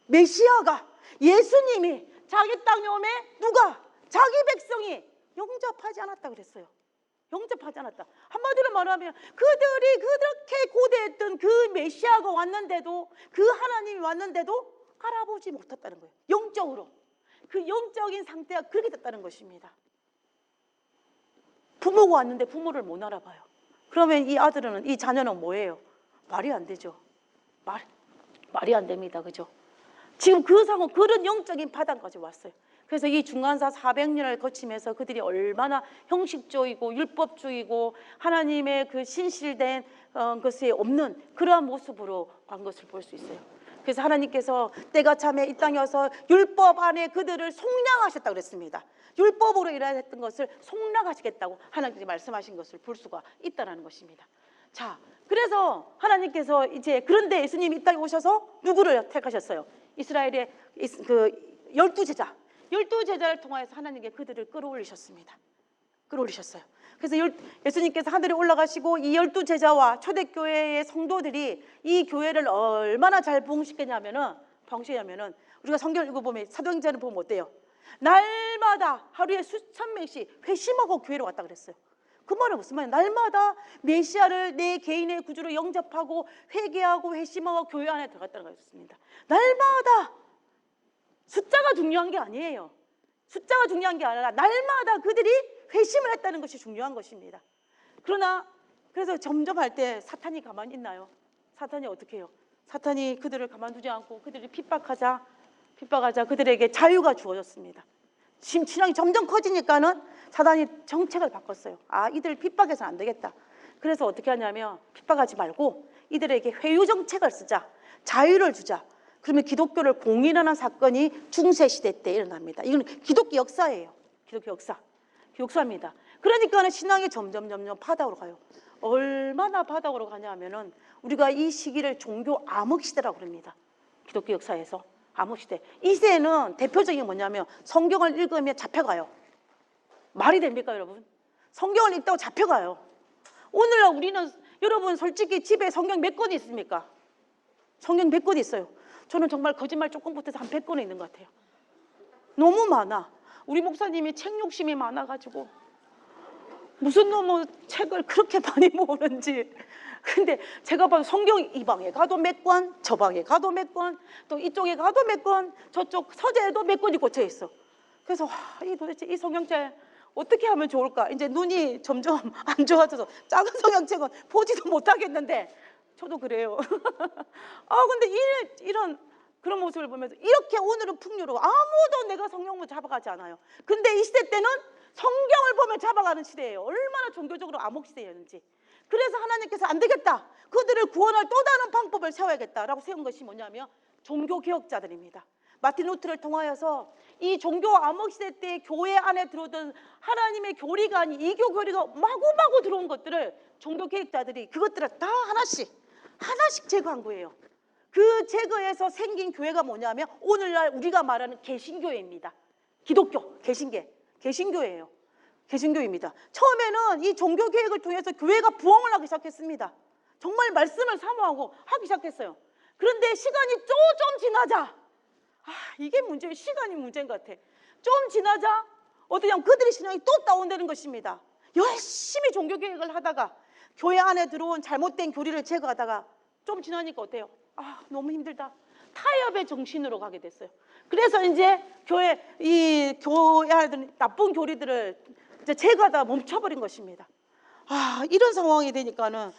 메시아가, 예수님이 자기 땅에 오매 누가? 자기 백성이 영접하지 않았다 그랬어요. 영접하지 않았다. 한마디로 말하면 그들이 그렇게 고대했던 그 메시아가 왔는데도, 그 하나님이 왔는데도 알아보지 못했다는 거예요. 영적으로. 그 영적인 상태가 그렇게 됐다는 것입니다. 부모가 왔는데 부모를 못 알아봐요. 그러면 이 자녀는 뭐예요? 말이 안 되죠. 말이 안 됩니다. 그죠? 지금 그 상황, 그런 영적인 바닥까지 왔어요. 그래서 이 중간사 400년을 거치면서 그들이 얼마나 형식주의고 율법주의고 하나님의 그 신실된 것이 없는 그러한 모습으로 간 것을 볼 수 있어요. 그래서 하나님께서 때가 참에 이 땅에 와서 율법 안에 그들을 속량하셨다고 그랬습니다. 율법으로 일하였던 것을 속량하시겠다고 하나님께서 말씀하신 것을 볼 수가 있다는 것입니다. 자, 그래서 하나님께서 이제, 그런데 예수님이 이 땅에 오셔서 누구를 택하셨어요? 이스라엘의 그 12제자, 12제자를 통하여서 하나님께 그들을 끌어올리셨습니다. 끌어올리셨어요. 그래서 예수님께서 하늘에 올라가시고 이 12제자와 초대교회의 성도들이 이 교회를 얼마나 잘 부흥시켰냐면은 우리가 성경을 읽어보면, 사도행전을 보면 어때요? 날마다 하루에 수천 명씩 회심하고 교회로 왔다 그랬어요. 그 말은 무슨 말이에요? 날마다 메시아를 내 개인의 구주로 영접하고 회개하고 회심하고 교회 안에 들어갔다는 것입니다. 날마다. 숫자가 중요한 게 아니에요. 숫자가 중요한 게 아니라 날마다 그들이 회심을 했다는 것이 중요한 것입니다. 그래서 점점 할 때 사탄이 가만히 있나요? 사탄이 어떻게 해요? 사탄이 그들을 가만두지 않고 그들을 핍박하자 그들에게 자유가 주어졌습니다. 신앙이 점점 커지니까는 사탄이 정책을 바꿨어요. 이들 핍박해서는 안 되겠다. 그래서 어떻게 하냐면, 핍박하지 말고 이들에게 회유 정책을 쓰자, 자유를 주자. 그러면 기독교를 공인하는 사건이 중세시대 때 일어납니다. 이건 기독교 역사예요. 기독교 역사입니다. 그러니까 신앙이 점점 바닥으로 가요. 얼마나 바닥으로 가냐면은 우리가 이 시기를 종교 암흑시대라고 그럽니다. 기독교 역사에서 암흑시대. 이 시대는 대표적인 게 뭐냐면, 성경을 읽으면 잡혀가요. 말이 됩니까 여러분? 성경을 읽다고 잡혀가요. 오늘날 우리는, 여러분 솔직히 집에 성경 몇 권 있습니까? 성경 몇 권 있어요. 저는 정말 거짓말 조금 못해서 한 100권은 있는 것 같아요. 너무 많아. 우리 목사님이 책 욕심이 많아가지고 무슨 놈의 책을 그렇게 많이 모으는지. 근데 제가 봐도 성경 이 방에 가도 몇 권, 저 방에 가도 몇 권, 또 이쪽에 가도 몇 권, 저쪽 서재에도 몇 권이 꽂혀 있어. 그래서 도대체 이 성경책 어떻게 하면 좋을까? 이제 눈이 점점 안 좋아져서 작은 성경책은 보지도 못하겠는데, 저도 그래요. 근데 이런 그런 모습을 보면서, 이렇게 오늘은 풍요로워. 아무도 내가 성경을 잡아가지 않아요. 근데 이 시대 때는 성경을 보면 잡아가는 시대예요. 얼마나 종교적으로 암흑시대였는지. 그래서 하나님께서 안 되겠다, 그들을 구원할 또 다른 방법을 세워야겠다라고 세운 것이 뭐냐면 종교개혁자들입니다. 마틴 루터를 통하여서 이 종교 암흑시대 때 교회 안에 들어오던 하나님의 교리가 아닌 이교 교리가 마구마구 들어온 것들을 종교개혁자들이 그것들을 다 하나씩 제거한 거예요. 그 제거해서 생긴 교회가 뭐냐면 오늘날 우리가 말하는 개신교회입니다. 기독교 개신교예요. 개신교입니다. 처음에는 이 종교개혁을 통해서 교회가 부흥을 하기 시작했습니다. 정말 말씀을 사모하고 하기 시작했어요. 그런데 시간이 좀 지나자, 이게 문제예요. 시간이 문제인 것 같아. 좀 지나자 어떠냐면 그들의 신앙이 또 다운되는 것입니다. 열심히 종교개혁을 하다가 교회 안에 들어온 잘못된 교리를 제거하다가 좀 지나니까 어때요? 너무 힘들다. 타협의 정신으로 가게 됐어요. 그래서 이제 교회 안에 들어온 나쁜 교리들을 이제 제거하다가 멈춰버린 것입니다. 이런 상황이 되니까는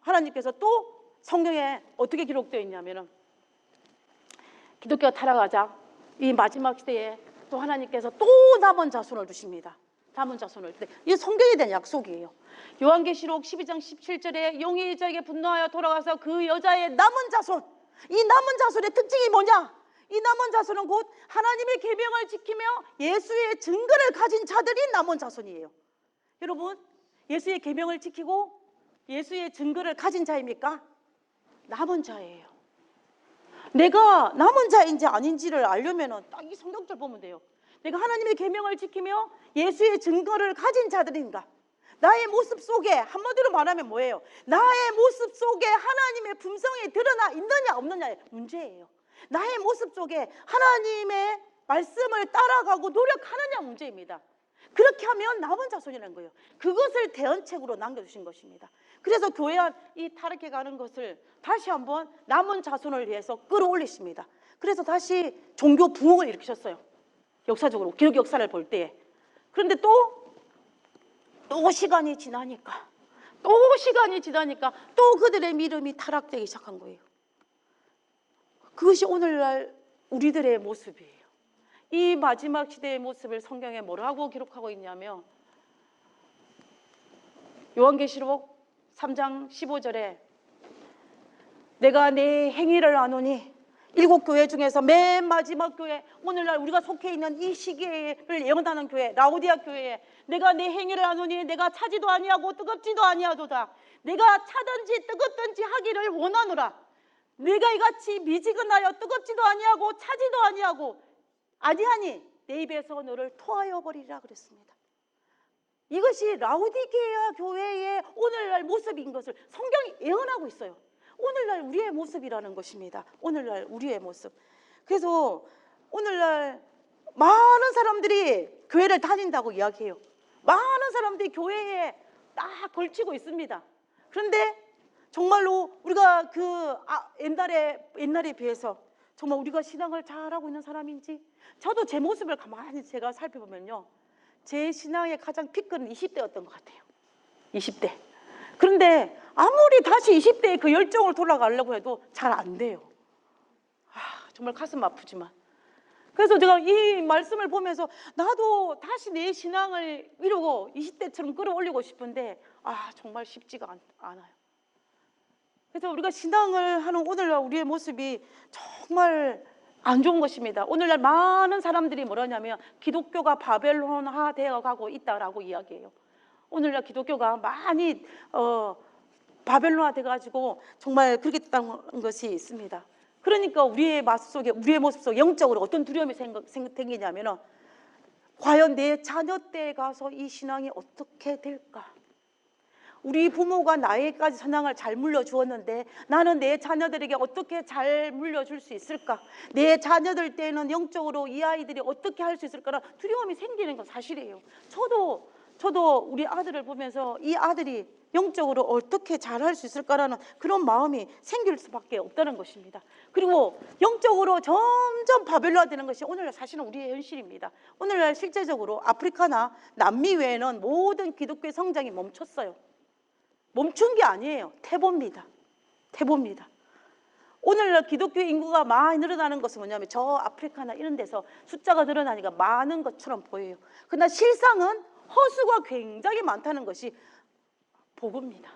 하나님께서 또 성경에 어떻게 기록되어 있냐면은, 기독교가 타락하자 이 마지막 시대에 또 하나님께서 또 남은 자손을 주십니다. 남은 자손을. 이게 성경에 대한 약속이에요. 요한계시록 12장 17절에 용이 저에게 분노하여 돌아가서 그 여자의 남은 자손, 이 남은 자손의 특징이 뭐냐? 이 남은 자손은 곧 하나님의 계명을 지키며 예수의 증거를 가진 자들이 남은 자손이에요. 여러분, 예수의 계명을 지키고 예수의 증거를 가진 자입니까? 남은 자예요. 내가 남은 자인지 아닌지를 알려면 딱 이 성경절 보면 돼요. 내가 하나님의 계명을 지키며 예수의 증거를 가진 자들인가? 나의 모습 속에, 한마디로 말하면 뭐예요? 나의 모습 속에 하나님의 품성이 드러나 있느냐 없느냐의 문제예요. 나의 모습 속에 하나님의 말씀을 따라가고 노력하느냐 문제입니다. 그렇게 하면 남은 자손이라는 거예요. 그것을 대언책으로 남겨주신 것입니다. 그래서 교회 안 이 타락해 가는 것을 다시 한번 남은 자손을 위해서 끌어올리십니다. 그래서 다시 종교 부흥을 일으키셨어요. 역사적으로 기독 역사를 볼 때에. 그런데 또 시간이 지나니까 또 그들의 믿음이 타락되기 시작한 거예요. 그것이 오늘날 우리들의 모습이에요. 이 마지막 시대의 모습을 성경에 뭐라고 기록하고 있냐면 요한계시록 3장 15절에 내가 내 행위를 아노니, 7교회 중에서 맨 마지막 교회, 오늘날 우리가 속해 있는 이 시기를 예언하는 교회, 라오디아 교회에 내가 내 행위를 아노니 내가 차지도 아니하고 뜨겁지도 아니하도다. 내가 차든지 뜨겁든지 하기를 원하노라. 내가 이같이 미지근하여 뜨겁지도 아니하고 차지도 아니하니 내 입에서 너를 토하여 버리리라 그랬습니다. 이것이 라오디게아 교회의 오늘날 모습인 것을 성경이 예언하고 있어요. 오늘날 우리의 모습이라는 것입니다. 오늘날 우리의 모습. 그래서 오늘날 많은 사람들이 교회를 다닌다고 이야기해요. 많은 사람들이 교회에 딱 걸치고 있습니다. 그런데 정말로 우리가 옛날에 비해서 정말 우리가 신앙을 잘하고 있는 사람인지, 저도 제 모습을 가만히 제가 살펴보면요, 제 신앙의 가장 피크는 20대였던 것 같아요. 20대. 그런데 아무리 다시 20대의 그 열정을 돌아가려고 해도 잘 안 돼요. 정말 가슴 아프지만. 그래서 제가 이 말씀을 보면서 나도 다시 내 신앙을 이루고 20대처럼 끌어올리고 싶은데 정말 쉽지가 않아요. 그래서 우리가 신앙을 하는 오늘날 우리의 모습이 정말 안 좋은 것입니다. 오늘날 많은 사람들이 뭐라냐면 기독교가 바벨론화 되어 가고 있다라고 이야기해요. 오늘날 기독교가 많이 바벨론화 돼가지고 정말 그렇게 됐다는 것이 있습니다. 그러니까 우리의 모습 속에 영적으로 어떤 두려움이 생기냐면 과연 내 자녀 때에 가서 이 신앙이 어떻게 될까? 우리 부모가 나에게까지 선양을 잘 물려주었는데 나는 내 자녀들에게 어떻게 잘 물려줄 수 있을까? 내 자녀들 때는 영적으로 이 아이들이 어떻게 할 수 있을까라는 두려움이 생기는 건 사실이에요. 저도 우리 아들을 보면서 이 아들이 영적으로 어떻게 잘할 수 있을까라는 그런 마음이 생길 수밖에 없다는 것입니다. 그리고 영적으로 점점 바벨론화되는 것이 오늘날 사실은 우리의 현실입니다. 오늘날 실제적으로 아프리카나 남미 외에는 모든 기독교의 성장이 멈췄어요. 멈춘 게 아니에요. 태보입니다. 오늘날 기독교 인구가 많이 늘어나는 것은 뭐냐면 저 아프리카나 이런 데서 숫자가 늘어나니까 많은 것처럼 보여요. 그러나 실상은 허수가 굉장히 많다는 것이 복음입니다.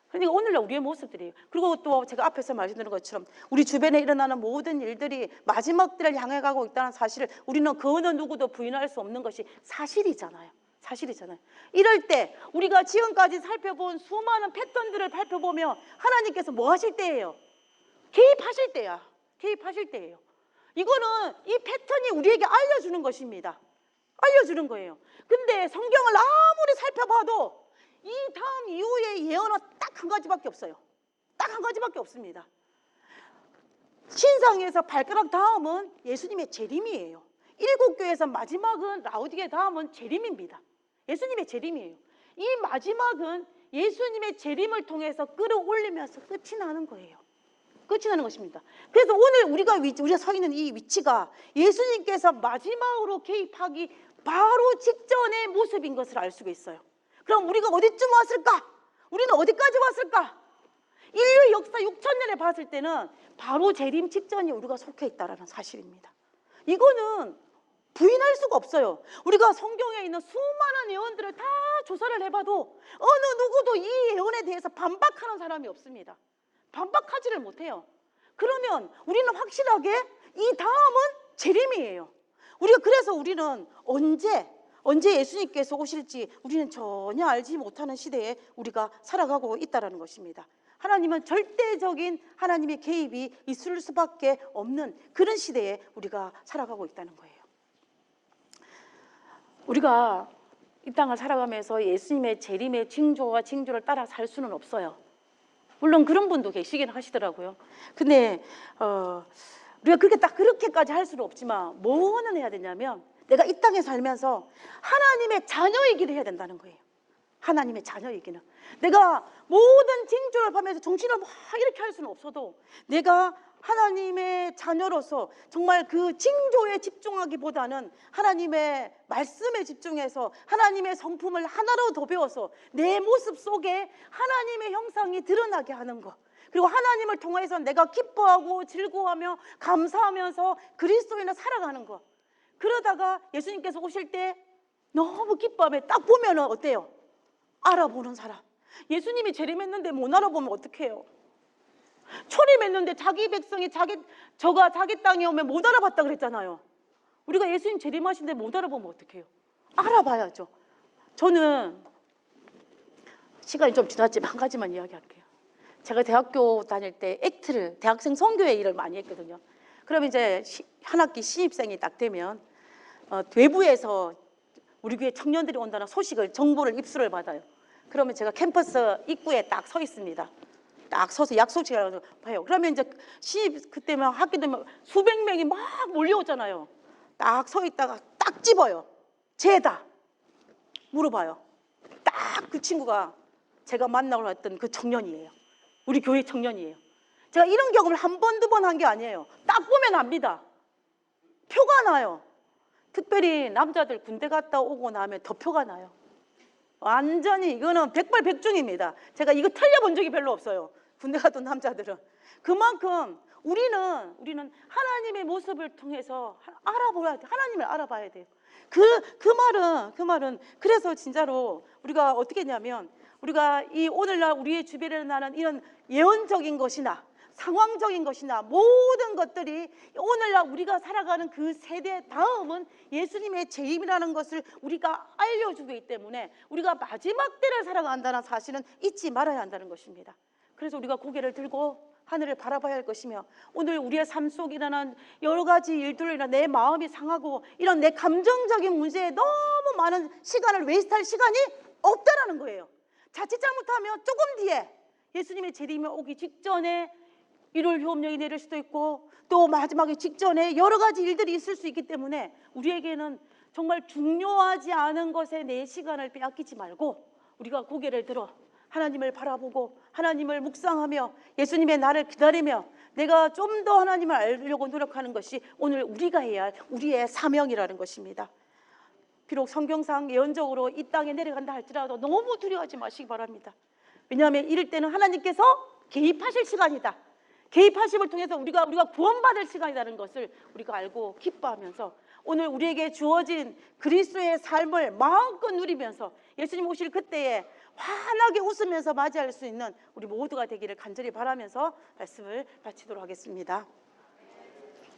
그러니까 오늘날 우리의 모습들이에요. 그리고 또 제가 앞에서 말씀드린 것처럼 우리 주변에 일어나는 모든 일들이 마지막 때를 향해 가고 있다는 사실을 우리는 그 어느 누구도 부인할 수 없는 것이 사실이잖아요. 이럴 때 우리가 지금까지 살펴본 수많은 패턴들을 살펴보면 하나님께서 뭐 하실 때예요? 개입하실 때예요. 이거는 이 패턴이 우리에게 알려주는 것입니다. 알려주는 거예요. 근데 성경을 아무리 살펴봐도 이 다음 이후의 예언은 딱 한 가지밖에 없어요. 딱 한 가지밖에 없습니다. 신상에서 발가락 다음은 예수님의 재림이에요. 7교회에서 마지막은 라오디게 다음은 재림입니다. 예수님의 재림이에요. 이 마지막은 예수님의 재림을 통해서 끌어올리면서 끝이 나는 거예요. 끝이 나는 것입니다. 그래서 오늘 우리가 서 있는 이 위치가 예수님께서 마지막으로 개입하기 바로 직전의 모습인 것을 알 수가 있어요. 그럼 우리가 어디쯤 왔을까? 우리는 어디까지 왔을까? 인류 역사 6,000년에 봤을 때는 바로 재림 직전이 우리가 속해 있다는 사실입니다. 이거는 부인할 수가 없어요. 우리가 성경에 있는 수많은 예언들을 다 조사를 해봐도 어느 누구도 이 예언에 대해서 반박하는 사람이 없습니다. 반박하지를 못해요. 그러면 우리는 확실하게 이 다음은 재림이에요. 그래서 우리는 언제 예수님께서 오실지 우리는 전혀 알지 못하는 시대에 우리가 살아가고 있다는 것입니다. 하나님은 절대적인 하나님의 개입이 있을 수밖에 없는 그런 시대에 우리가 살아가고 있다는 거예요. 우리가 이 땅을 살아가면서 예수님의 재림의 징조와 징조를 따라 살 수는 없어요. 물론 그런 분도 계시긴 하시더라고요. 근데 우리가 그렇게까지 할 수는 없지만 뭐는 해야 되냐면 내가 이 땅에 살면서 하나님의 자녀이기를 해야 된다는 거예요. 하나님의 자녀이기는. 내가 모든 징조를 보면서 정신을 막 이렇게 할 수는 없어도 내가 하나님의 자녀로서 정말 그 징조에 집중하기보다는 하나님의 말씀에 집중해서 하나님의 성품을 하나로 더 배워서 내 모습 속에 하나님의 형상이 드러나게 하는 것, 그리고 하나님을 통해서 내가 기뻐하고 즐거워하며 감사하면서 그리스도인을 살아가는 것. 그러다가 예수님께서 오실 때 너무 기뻐하며 딱 보면 어때요? 알아보는 사람. 예수님이 재림했는데 못 알아보면 어떡해요? 초림했는데 자기 백성이 자기 땅에 오면 못 알아봤다 그랬잖아요. 우리가 예수님 재림하신데 못 알아보면 어떡해요? 알아봐야죠. 저는 시간이 좀 지났지만 한 가지만 이야기할게요. 제가 대학교 다닐 때 액트를, 대학생 선교회 일을 많이 했거든요. 그럼 이제 한 학기 신입생이 딱 되면 외부에서 우리 교회 청년들이 온다는 소식을, 정보를 입수를 받아요. 그러면 제가 캠퍼스 입구에 딱 서 있습니다. 딱 서서 약속시간을 봐요. 그러면 이제 그때면 학교 되면 수백 명이 막 몰려오잖아요. 딱 서 있다가 딱 집어요. 쟤다 물어봐요. 딱 그 친구가 제가 만나러 왔던 그 청년이에요. 우리 교회 청년이에요. 제가 이런 경험을 한 번, 두 번 한 게 아니에요. 딱 보면 압니다. 표가 나요. 특별히 남자들 군대 갔다 오고 나면 더 표가 나요. 완전히 이거는 백발백중입니다. 제가 이거 틀려본 적이 별로 없어요. 군대 갔던 남자들은. 그만큼 우리는 하나님의 모습을 통해서 알아봐야 돼. 하나님을 알아봐야 돼요. 그 말은 그래서 진짜로 우리가 어떻게 했냐면, 우리가 이 오늘날 우리의 주변에 나는 이런 예언적인 것이나 상황적인 것이나 모든 것들이 오늘날 우리가 살아가는 그 세대 다음은 예수님의 재림이라는 것을 우리가 알려주기 때문에 우리가 마지막 때를 살아간다는 사실은 잊지 말아야 한다는 것입니다. 그래서 우리가 고개를 들고 하늘을 바라봐야 할 것이며, 오늘 우리의 삶 속에 일어난 여러 가지 일들로 인해 내 마음이 상하고 이런 내 감정적인 문제에 너무 많은 시간을 웨이스트할 시간이 없다라는 거예요. 자칫 잘못하면 조금 뒤에 예수님의 재림이 오기 직전에 일요일 휴업령이 내릴 수도 있고 또 마지막에 직전에 여러 가지 일들이 있을 수 있기 때문에 우리에게는 정말 중요하지 않은 것에 내 시간을 빼앗기지 말고 우리가 고개를 들어 하나님을 바라보고 하나님을 묵상하며 예수님의 날을 기다리며 내가 좀 더 하나님을 알려고 노력하는 것이 오늘 우리가 해야 할 우리의 사명이라는 것입니다. 비록 성경상 예언적으로 이 땅에 내려간다 할지라도 너무 두려워하지 마시기 바랍니다. 왜냐하면 이럴 때는 하나님께서 개입하실 시간이다. 개입하심을 통해서 우리가 구원받을 시간이라는 것을 우리가 알고 기뻐하면서 오늘 우리에게 주어진 그리스도의 삶을 마음껏 누리면서 예수님 오실 그때에 환하게 웃으면서 맞이할 수 있는 우리 모두가 되기를 간절히 바라면서 말씀을 마치도록 하겠습니다.